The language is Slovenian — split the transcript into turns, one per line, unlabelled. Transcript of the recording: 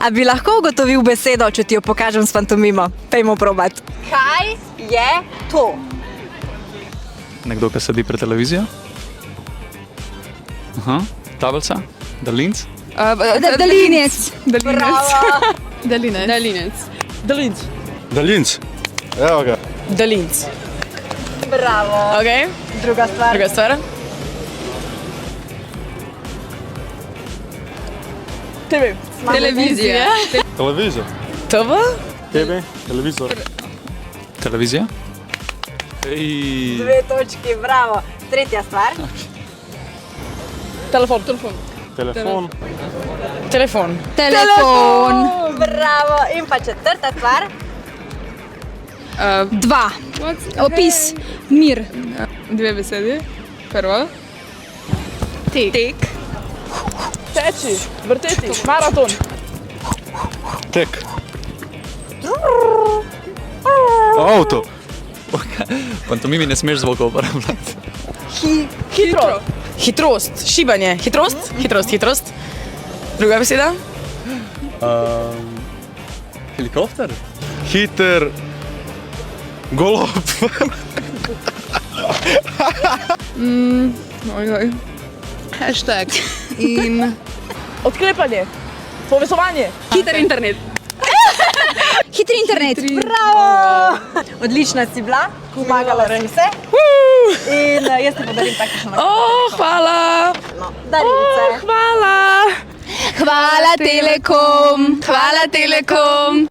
A bi lahko ugotovil besedo, če ti jo pokažem s pantomimo? Pejmo probat. Kaj je to?
Nekdo, ki sedi pred televizijo? Aha, tablica, daljinc.
Daljinec.
Daljinc. Evo ga.
Daljinc.
Bravo.
Okay.
Druga stvar.
TV.
Televizija.
Televizor.
TV?
TV, televizor.
Televizija. Ej.
2 točki, bravo. Tretja stvar.
Telefon.
Telefon.
Bravo. In pa četrta stvar.
2. Opis. Mir.
2 besedi. Prva.
Tek.
Teči, vrteti, maraton.
Tek. Avto.
Pantomimi ne smeš zvokov uporabljati.
Hitro. Hitrost, šibanje. Hitrost. Druga beseda?
Helikopter?
Hiter. Golob.
Ojoj. Hashtag. In
Odklepanje. Povezovanje.
hiter internet.
Hitri internet.
Bravo. Odlična si bila, pomagala si vse. In jaz ti podarim takšno
Hvala.
darilce.
Hvala.
Hvala Telekom.